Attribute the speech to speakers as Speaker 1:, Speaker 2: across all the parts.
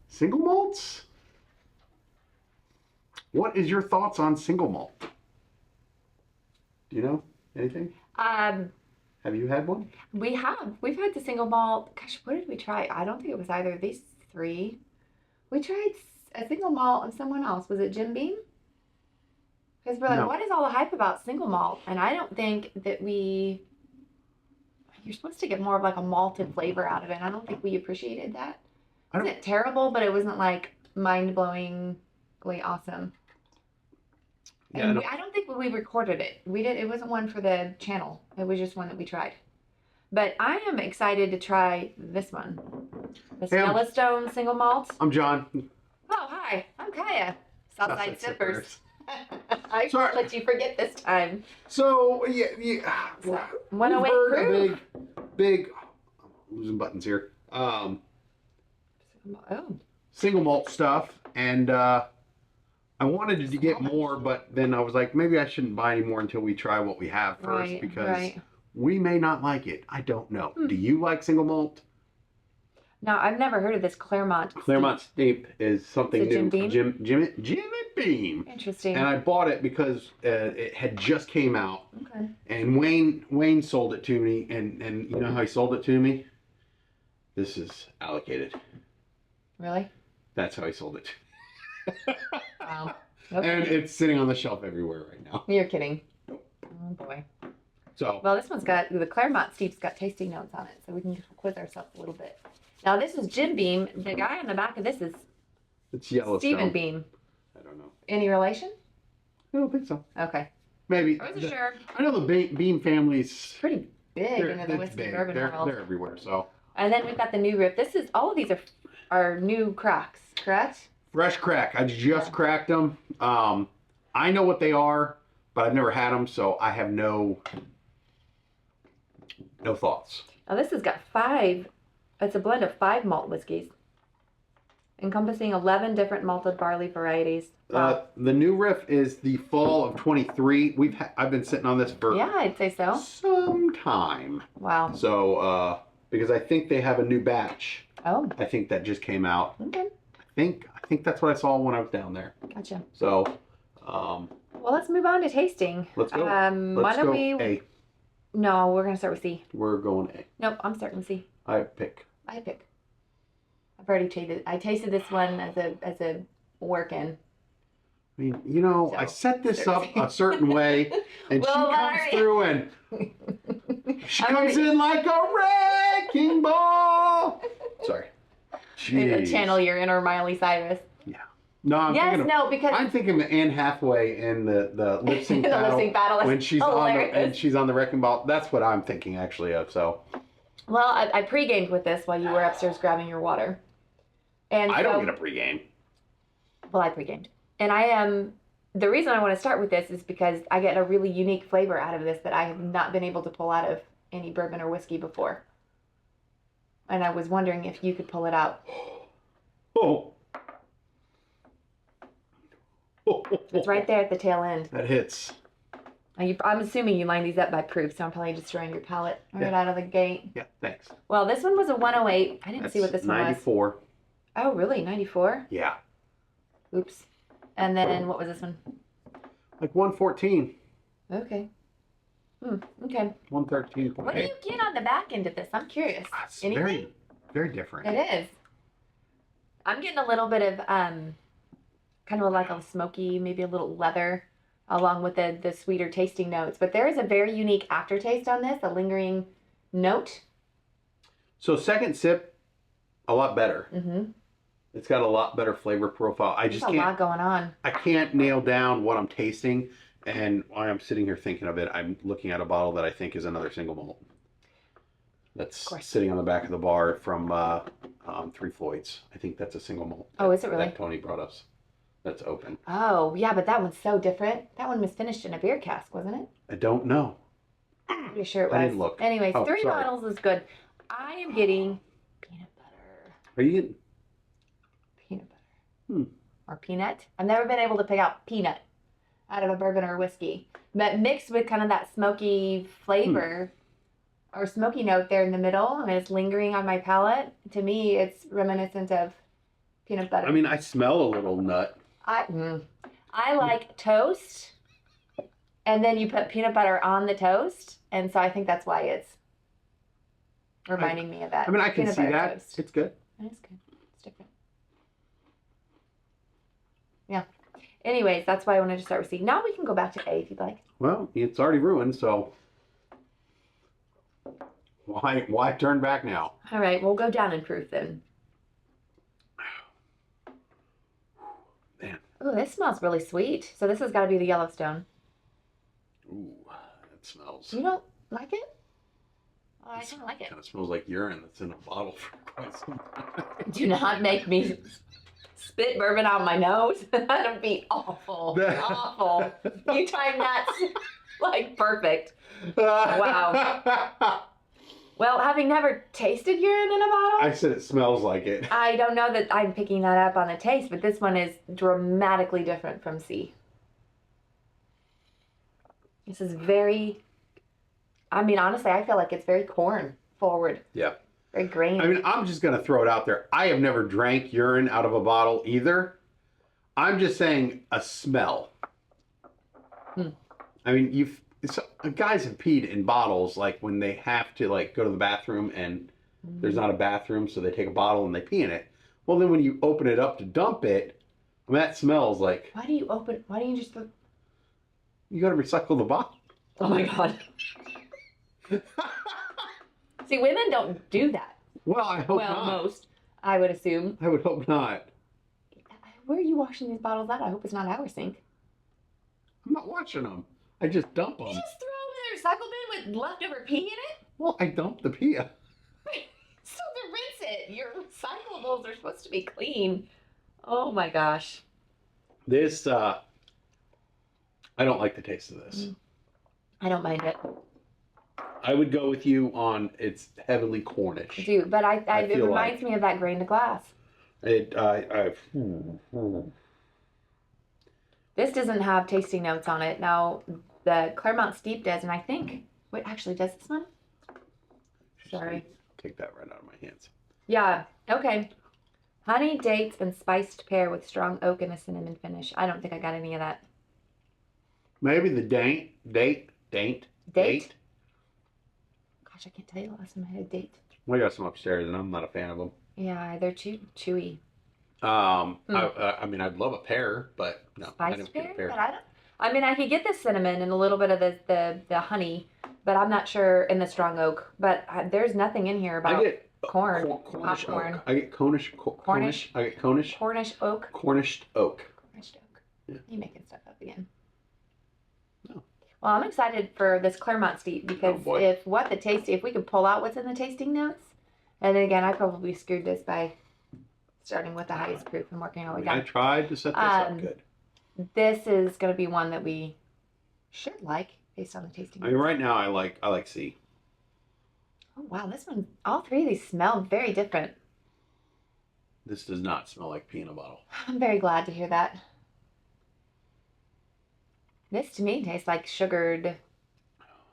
Speaker 1: Single malts? What is your thoughts on single malt? Do you know anything? Have you had one?
Speaker 2: We have. We've had the single malt. Gosh, what did we try? I don't think it was either of these three. We tried a single malt of someone else. Was it Jim Beam? Because we're like,
Speaker 1: No.
Speaker 2: what is all the hype about single malt? And I don't think that we. You're supposed to get more of like a malted flavor out of it. I don't think we appreciated that. It wasn't terrible, but it wasn't like mind-blowingly awesome.
Speaker 1: Yeah,
Speaker 2: And I don't think we recorded it. We did. It wasn't one for the channel. It was just one that we tried. But I am excited to try this one. The Yellowstone single malt.
Speaker 1: I'm John.
Speaker 2: Oh, hi. I'm Kaya. Southside Sippers. I
Speaker 1: Sorry.
Speaker 2: let you forget this time.
Speaker 1: So, yeah.
Speaker 2: 108 proof.
Speaker 1: Big, I'm losing buttons here.
Speaker 2: Oh.
Speaker 1: Single malt stuff. And I wanted to get more, but then I was like, maybe I shouldn't buy any more until we try what we have first, because we may not like it. I don't know. Do you like single malt?
Speaker 2: No, I've never heard of this Claremont.
Speaker 1: Claremont Steep is something new.
Speaker 2: Jim Beam?
Speaker 1: Jim Beam.
Speaker 2: Interesting.
Speaker 1: And I bought it because it had just came out.
Speaker 2: Okay.
Speaker 1: And Wayne sold it to me, and you know how he sold it to me? This is allocated.
Speaker 2: Really?
Speaker 1: That's how he sold it.
Speaker 2: Wow. Okay.
Speaker 1: And it's sitting on the shelf everywhere right now.
Speaker 2: You're kidding.
Speaker 1: Nope.
Speaker 2: Oh boy.
Speaker 1: So.
Speaker 2: Well, this one's got the Claremont Steep's got tasting notes on it, so we can quiz ourselves a little bit. Now this is Jim Beam. The guy on the back of this is
Speaker 1: It's Yellowstone.
Speaker 2: Stephen Beam.
Speaker 1: I don't know.
Speaker 2: Any relation?
Speaker 1: I don't think so.
Speaker 2: Okay.
Speaker 1: Maybe.
Speaker 2: I wasn't sure.
Speaker 1: I know the Beam family's
Speaker 2: Pretty big into the
Speaker 1: it's
Speaker 2: whiskey
Speaker 1: big.
Speaker 2: bourbon world.
Speaker 1: They're everywhere. So.
Speaker 2: And then we've got the new rip. All of these are new cracks, correct?
Speaker 1: Fresh crack. I just cracked them. I know what they are, but I've never had them, so I have no thoughts.
Speaker 2: Now this has got 5. It's a blend of 5 malt whiskeys, encompassing 11 different malted barley varieties. Wow.
Speaker 1: The new riff is the fall of 23. I've been sitting on this for
Speaker 2: Yeah, I'd say so.
Speaker 1: some time.
Speaker 2: Wow.
Speaker 1: So because I think they have a new batch.
Speaker 2: Oh.
Speaker 1: I think that just came out.
Speaker 2: Okay.
Speaker 1: I think that's what I saw when I was down there.
Speaker 2: Gotcha.
Speaker 1: So.
Speaker 2: Well, let's move on to tasting.
Speaker 1: Let's go.
Speaker 2: Why don't we?
Speaker 1: A.
Speaker 2: No, we're gonna start with C.
Speaker 1: We're going A.
Speaker 2: Nope, I'm starting with C.
Speaker 1: I pick.
Speaker 2: I pick. I've already tasted. I tasted this one as a work-in.
Speaker 1: I mean, you know, I set this up a certain way, and she comes through and she comes in like a wrecking ball. Sorry. Jeez.
Speaker 2: Channel your inner Miley Cyrus.
Speaker 1: Yeah. No, I'm thinking of Anne Hathaway in the lip sync
Speaker 2: the
Speaker 1: battle,
Speaker 2: lip sync battle
Speaker 1: when she's on the wrecking ball. That's what I'm thinking actually of. So.
Speaker 2: Well, I pre-gamed with this while you were upstairs grabbing your water. And
Speaker 1: I don't get a pre-game.
Speaker 2: Well, I pre-gamed. And I am, the reason I want to start with this is because I get a really unique flavor out of this that I have not been able to pull out of any bourbon or whiskey before. And I was wondering if you could pull it out.
Speaker 1: Oh.
Speaker 2: It's right there at the tail end.
Speaker 1: That hits.
Speaker 2: I'm assuming you lined these up by proof, so I'm probably destroying your palate right out of the gate.
Speaker 1: Yeah, thanks.
Speaker 2: Well, this one was a 108. I didn't see what this one was.
Speaker 1: 94.
Speaker 2: Oh, really? 94?
Speaker 1: Yeah.
Speaker 2: Oops. And then what was this one?
Speaker 1: Like 114.
Speaker 2: Okay. Okay.
Speaker 1: 113.8.
Speaker 2: What do you get on the back end of this? I'm curious.
Speaker 1: It's very, very different.
Speaker 2: It is. I'm getting a little bit of kind of like a smoky, maybe a little leather, along with the sweeter tasting notes. But there is a very unique aftertaste on this, a lingering note.
Speaker 1: So second sip, a lot better.
Speaker 2: Mm-hmm.
Speaker 1: It's got a lot better flavor profile.
Speaker 2: There's a lot going on.
Speaker 1: I can't nail down what I'm tasting. And while I'm sitting here thinking of it, I'm looking at a bottle that I think is another single malt. That's sitting on the back of the bar from Three Floyds. I think that's a single malt.
Speaker 2: Oh, is it really?
Speaker 1: That Tony brought us. That's open.
Speaker 2: Oh, yeah, but that one's so different. That one was finished in a beer cask, wasn't it?
Speaker 1: I don't know.
Speaker 2: I'm pretty sure it was.
Speaker 1: I didn't look.
Speaker 2: Anyways, 3 bottles is good. I am getting peanut butter.
Speaker 1: Are you getting?
Speaker 2: Peanut butter. Or peanut. I've never been able to pick out peanut out of a bourbon or whiskey. But mixed with kind of that smoky flavor or smoky note there in the middle, and it's lingering on my palate. To me, it's reminiscent of peanut butter.
Speaker 1: I mean, I smell a little nut.
Speaker 2: I like toast, and then you put peanut butter on the toast, and so I think that's why it's reminding me of that.
Speaker 1: I mean, I can
Speaker 2: peanut
Speaker 1: see
Speaker 2: butter
Speaker 1: that.
Speaker 2: Toast.
Speaker 1: It's good.
Speaker 2: It's good. It's different. Yeah. Anyways, that's why I wanted to start with C. Now we can go back to A if you'd like.
Speaker 1: Well, it's already ruined, so why turn back now?
Speaker 2: All right, we'll go down in proof then.
Speaker 1: Man.
Speaker 2: Oh, this smells really sweet. So this has got to be the Yellowstone.
Speaker 1: Ooh, it smells.
Speaker 2: You don't like it? Oh, I don't like it.
Speaker 1: Kind of smells like urine that's in a bottle for quite some time.
Speaker 2: Do not make me spit bourbon out my nose. That'd be awful. Awful. You timed that like perfect. Wow. Well, having never tasted urine in a bottle,
Speaker 1: I said it smells like it.
Speaker 2: I don't know that I'm picking that up on the taste, but this one is dramatically different from C. This is very, I mean, honestly, I feel like it's very corn forward.
Speaker 1: Yeah.
Speaker 2: Very grainy.
Speaker 1: I mean, I'm just going to throw it out there. I have never drank urine out of a bottle either. I'm just saying a smell. I mean, guys have peed in bottles like when they have to like go to the bathroom and there's not a bathroom, so they take a bottle and they pee in it. Well, then when you open it up to dump it, I mean, that smells like.
Speaker 2: Why do you just put...
Speaker 1: You got to recycle the bottle.
Speaker 2: Oh my God. See, women don't do that.
Speaker 1: Well, I hope
Speaker 2: well,
Speaker 1: not.
Speaker 2: most, I would assume.
Speaker 1: I would hope not.
Speaker 2: Where are you washing these bottles at? I hope it's not our sink.
Speaker 1: I'm not washing them. I just dump them.
Speaker 2: You just throw them in the recycle bin with leftover pee in it?
Speaker 1: Well, I dump the pee.
Speaker 2: So to rinse it, your recyclables are supposed to be clean. Oh my gosh.
Speaker 1: This, I don't like the taste of this.
Speaker 2: I don't mind it.
Speaker 1: I would go with you on it's heavily Cornish.
Speaker 2: I do, but it
Speaker 1: feel
Speaker 2: reminds me of that grain to glass.
Speaker 1: This
Speaker 2: doesn't have tasting notes on it. Now, the Claremont Steep does, and I think, wait, actually, does this one? Sorry.
Speaker 1: Take that right out of my hands.
Speaker 2: Yeah, okay. Honey, dates, and spiced pear with strong oak and a cinnamon finish. I don't think I got any of that.
Speaker 1: Maybe the date.
Speaker 2: Gosh, I can't tell you the last time I had a date.
Speaker 1: We got some upstairs, and I'm not a fan of them.
Speaker 2: Yeah, they're too chewy.
Speaker 1: I mean, I'd love a pear, but no, I don't get a pear.
Speaker 2: But I mean, I could get the cinnamon and a little bit of the honey, but I'm not sure in the strong oak. But there's nothing in here about corn,
Speaker 1: Cornish
Speaker 2: popcorn.
Speaker 1: oak. I get Cornish. I get Cornish.
Speaker 2: Cornish oak.
Speaker 1: Cornished oak.
Speaker 2: Cornished oak.
Speaker 1: Yeah.
Speaker 2: You making stuff up again?
Speaker 1: No.
Speaker 2: Well, I'm excited for this Claremont Steep because if we could pull out what's in the tasting notes, and then again, I probably screwed this by starting with the highest proof and working our way down.
Speaker 1: I tried to set this up good.
Speaker 2: This is going to be one that we should like based on the tasting notes.
Speaker 1: I mean, right now I like C.
Speaker 2: Oh wow, this one! All three of these smell very different.
Speaker 1: This does not smell like pee in a bottle.
Speaker 2: I'm very glad to hear that. This to me tastes like sugared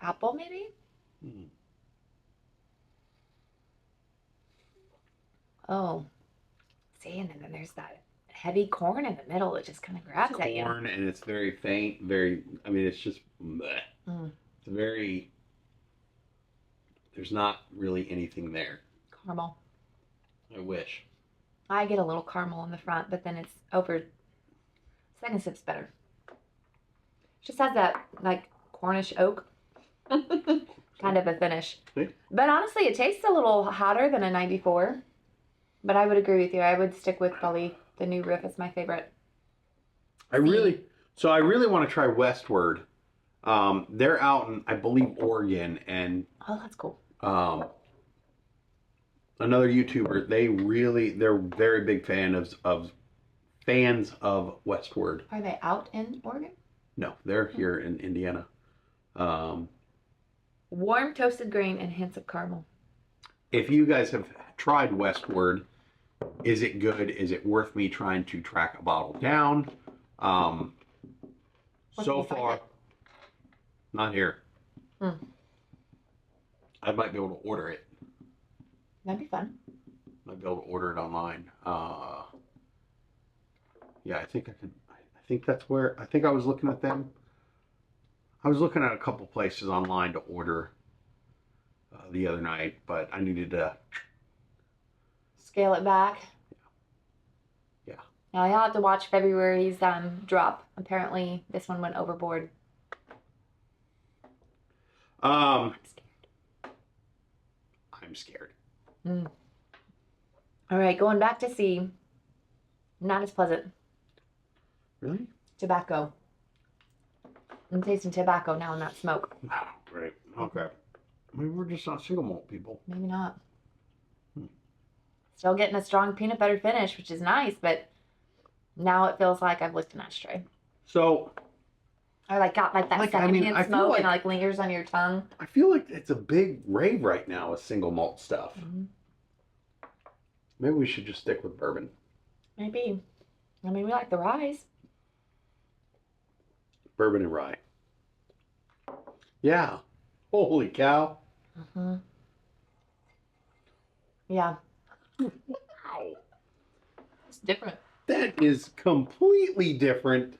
Speaker 2: apple, maybe. Oh, see, and then there's that heavy corn in the middle that just kind of grabs at you.
Speaker 1: Corn, and it's very faint. I mean, it's just. It's very. There's not really anything there.
Speaker 2: Caramel.
Speaker 1: I wish.
Speaker 2: I get a little caramel in the front, but then it's over. Second sip's better. Just has that like Cornish oak kind of a finish.
Speaker 1: See?
Speaker 2: But honestly, it tastes a little hotter than a 94. But I would agree with you. I would stick with probably the new riff as my favorite.
Speaker 1: I really want to try Westward. They're out in, I believe, Oregon, and
Speaker 2: oh, that's cool.
Speaker 1: Another YouTuber. They're very big fans of Westward.
Speaker 2: Are they out in Oregon?
Speaker 1: No, they're here in Indiana.
Speaker 2: Warm toasted grain and hints of caramel.
Speaker 1: If you guys have tried Westward, is it good? Is it worth me trying to track a bottle down? So far, not here. I might be able to order it.
Speaker 2: That'd be fun.
Speaker 1: Might be able to order it online. Yeah, I think I can. I think that's where. I think I was looking at them. I was looking at a couple places online to order the other night, but I needed to.
Speaker 2: Scale it back.
Speaker 1: Yeah.
Speaker 2: Now I'll have to watch February's drop. Apparently, this one went overboard.
Speaker 1: I'm scared.
Speaker 2: Mm. All right, going back to C. Not as pleasant.
Speaker 1: Really?
Speaker 2: Tobacco. I'm tasting tobacco now, not smoke.
Speaker 1: Oh, great. Okay. Maybe we're just not single malt people.
Speaker 2: Maybe not. Still getting a strong peanut butter finish, which is nice, but now it feels like I've licked an ashtray.
Speaker 1: So.
Speaker 2: I got that secondhand smoke
Speaker 1: like,
Speaker 2: and it lingers on your tongue.
Speaker 1: I feel like it's a big rave right now with single malt stuff.
Speaker 2: Mm-hmm.
Speaker 1: Maybe we should just stick with bourbon.
Speaker 2: Maybe. I mean, we like the ryes.
Speaker 1: Bourbon and rye. Yeah. Holy cow.
Speaker 2: Mm-hmm. Yeah.
Speaker 1: Wow.
Speaker 2: It's different.
Speaker 1: That is completely different.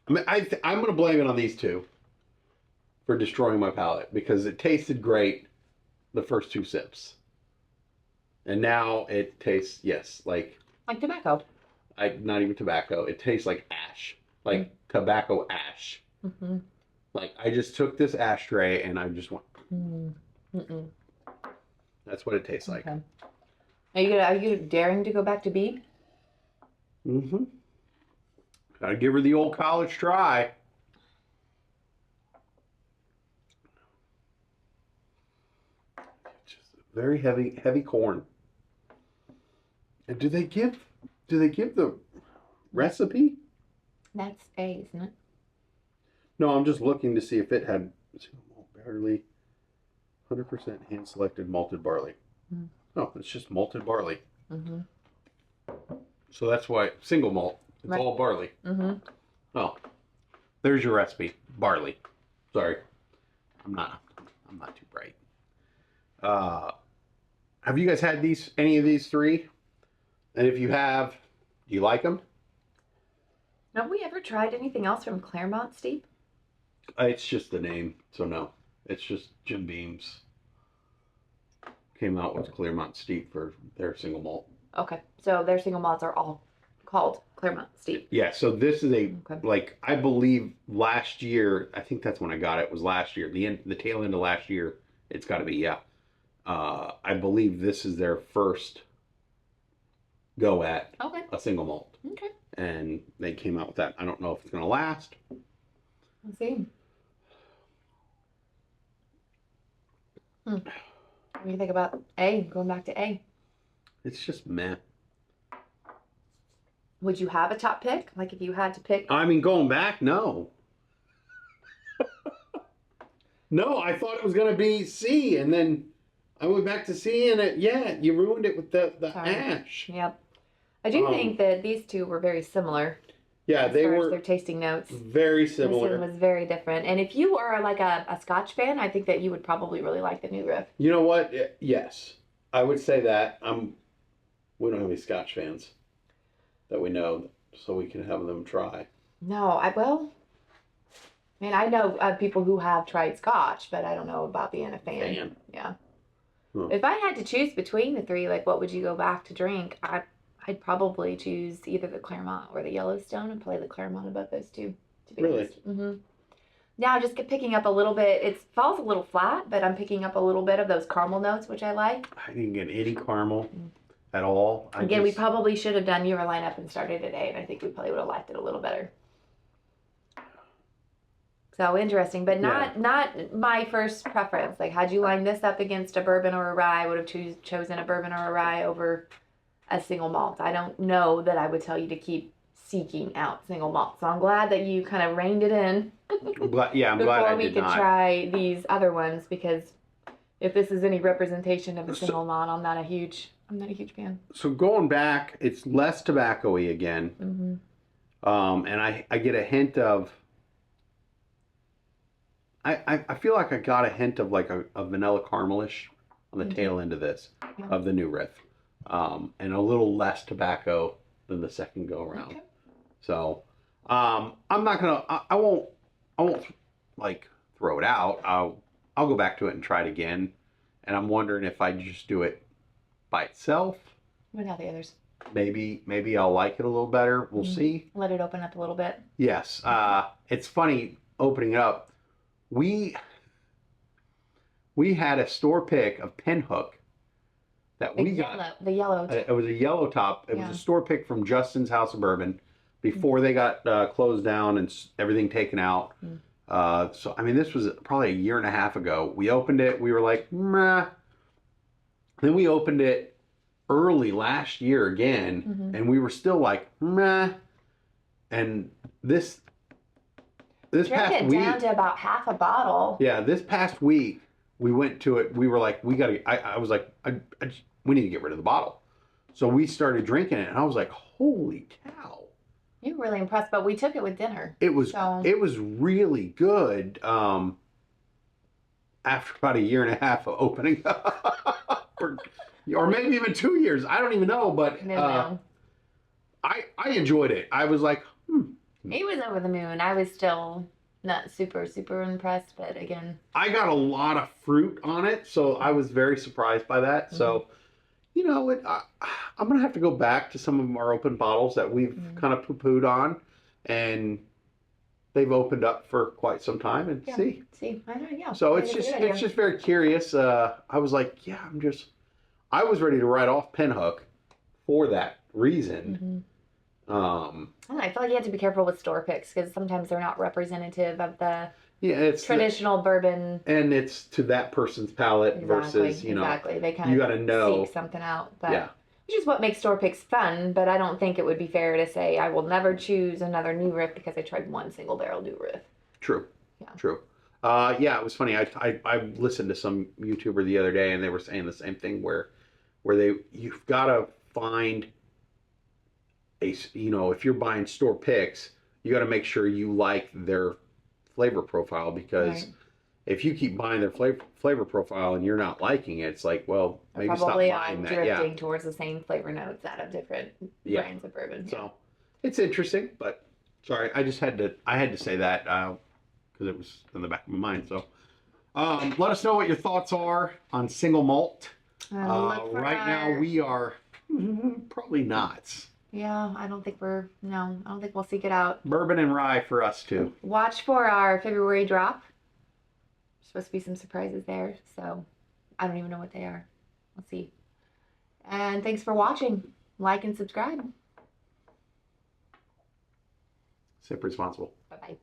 Speaker 1: I mean, I'm going to blame it on these two for destroying my palate because it tasted great the first 2 sips. And now it tastes, yes, like
Speaker 2: tobacco.
Speaker 1: Not even tobacco. It tastes like ash. Like tobacco ash.
Speaker 2: Mm-hmm.
Speaker 1: Like I just took this ashtray and I just went.
Speaker 2: Mm-mm.
Speaker 1: That's what it tastes like.
Speaker 2: Okay. Are you daring to go back to B?
Speaker 1: Mm-hmm. Gotta give her the old college try. Just very heavy corn. And do they give the recipe?
Speaker 2: That's A, isn't it?
Speaker 1: No, I'm just looking to see if it had barley, 100% hand selected malted barley.
Speaker 2: Mm.
Speaker 1: Oh, it's just malted barley.
Speaker 2: Mm-hmm.
Speaker 1: So that's why single malt. It's
Speaker 2: Right.
Speaker 1: all barley.
Speaker 2: Mm-hmm.
Speaker 1: Oh, there's your recipe. Barley. Sorry, I'm not too bright. Have you guys had any of these 3? And if you have, do you like them?
Speaker 2: Have we ever tried anything else from Claremont, Steve?
Speaker 1: It's just the name, so no. It's just Jim Beam's came out with Claremont Steep for their single malt.
Speaker 2: Okay, so their single malts are all called Claremont Steep.
Speaker 1: Yeah, so this is like I believe last year. I think that's when I got it. Was last year the tail end of last year. It's got to be I believe this is their first go at a single malt.
Speaker 2: Okay.
Speaker 1: And they came out with that. I don't know if it's going to last.
Speaker 2: Let's see. What do you think about A? Going back to A.
Speaker 1: It's just meh.
Speaker 2: Would you have a top pick? Like if you had to pick?
Speaker 1: I mean, going back, no. No, I thought it was going to be C, and then I went back to C, and you ruined it with the ash.
Speaker 2: Yep. I do think that these two were very similar.
Speaker 1: Yeah,
Speaker 2: as
Speaker 1: they
Speaker 2: far
Speaker 1: were
Speaker 2: as their tasting notes.
Speaker 1: very similar.
Speaker 2: This one was very different. And if you are like a Scotch fan, I think that you would probably really like the New Riff.
Speaker 1: You know what? Yes, I would say that. We don't have any Scotch fans that we know, so we can have them try.
Speaker 2: No, I I know people who have tried Scotch, but I don't know about being a fan. Yeah. Huh. If I had to choose between the 3, like what would you go back to drink? I'd probably choose either the Claremont or the Yellowstone and play the Claremont above those 2. To be honest. Mm-hmm. Now just picking up a little bit. It falls a little flat, but I'm picking up a little bit of those caramel notes, which I like.
Speaker 1: I didn't get any caramel at all.
Speaker 2: We probably should have done your lineup and started at A, and I think we probably would have liked it a little better. So interesting, but not my first preference. Like, had you lined this up against a bourbon or a rye, I would have chosen a bourbon or a rye over a single malt. I don't know that I would tell you to keep seeking out single malt. So I'm glad that you kind of reined it in.
Speaker 1: I'm glad I did not.
Speaker 2: Before we could try these other ones, because if this is any representation of a single malt, I'm not a huge fan.
Speaker 1: So going back, it's less tobacco-y again.
Speaker 2: Mm-hmm.
Speaker 1: And I get a hint of. I feel like I got a hint of like a vanilla caramelish on the tail end of this, of the New Riff. And a little less tobacco than the second go around.
Speaker 2: Okay.
Speaker 1: So, I'm not gonna. I won't like throw it out. I'll go back to it and try it again. And I'm wondering if I just do it by itself.
Speaker 2: What about the others?
Speaker 1: Maybe I'll like it a little better. We'll see.
Speaker 2: Let it open up a little bit.
Speaker 1: Yes. It's funny opening it up. We had a store pick of Pinhook that we got.
Speaker 2: The yellow.
Speaker 1: It was a yellow top. It was a store pick from Justin's House of Bourbon before they got closed down and everything taken out. So, I mean, this was probably a year and a half ago. We opened it. We were like, meh. Then we opened it early last year again, and we were still like, meh. And this past week,
Speaker 2: down to about half a bottle.
Speaker 1: Yeah, this past week we went to it. We were like, we gotta. I was like, we need to get rid of the bottle. So we started drinking it, and I was like, holy cow!
Speaker 2: You were really impressed, but we took it with dinner.
Speaker 1: It was really good. After about a year and a half of opening, or maybe even 2 years, I don't even know. But I enjoyed it. I was like,
Speaker 2: He was over the moon. I was still not super impressed, but again,
Speaker 1: I got a lot of fruit on it, so I was very surprised by that. So, you know, I'm gonna have to go back to some of our open bottles that we've kind of poo-pooed on, and they've opened up for quite some time, and see.
Speaker 2: I know, yeah.
Speaker 1: So it's just very curious. I was like, yeah, I was ready to write off Pinhook for that reason.
Speaker 2: I feel like you have to be careful with store picks because sometimes they're not representative of the
Speaker 1: it's
Speaker 2: traditional bourbon,
Speaker 1: and it's to that person's palate versus they kind
Speaker 2: of
Speaker 1: gotta know
Speaker 2: seek something out. But which is what makes store picks fun. But I don't think it would be fair to say I will never choose another new riff because I tried one single barrel new riff.
Speaker 1: True.
Speaker 2: Yeah.
Speaker 1: True. It was funny. I listened to some YouTuber the other day, and they were saying the same thing where you've got to find if you're buying store picks, you got to make sure you like their flavor profile, because if you keep buying their flavor profile and you're not liking it, it's like, well, maybe stop buying that.
Speaker 2: Drifting towards the same flavor notes out of different brands of bourbon.
Speaker 1: So it's interesting, but sorry, I had to say that because it was in the back of my mind. So let us know what your thoughts are on single malt. Right now we are probably not.
Speaker 2: Yeah, I don't think we'll seek it out.
Speaker 1: Bourbon and rye for us too.
Speaker 2: Watch for our February drop. There's supposed to be some surprises there, so I don't even know what they are. We'll see. And thanks for watching. Like and subscribe.
Speaker 1: Sip responsible.
Speaker 2: Bye-bye.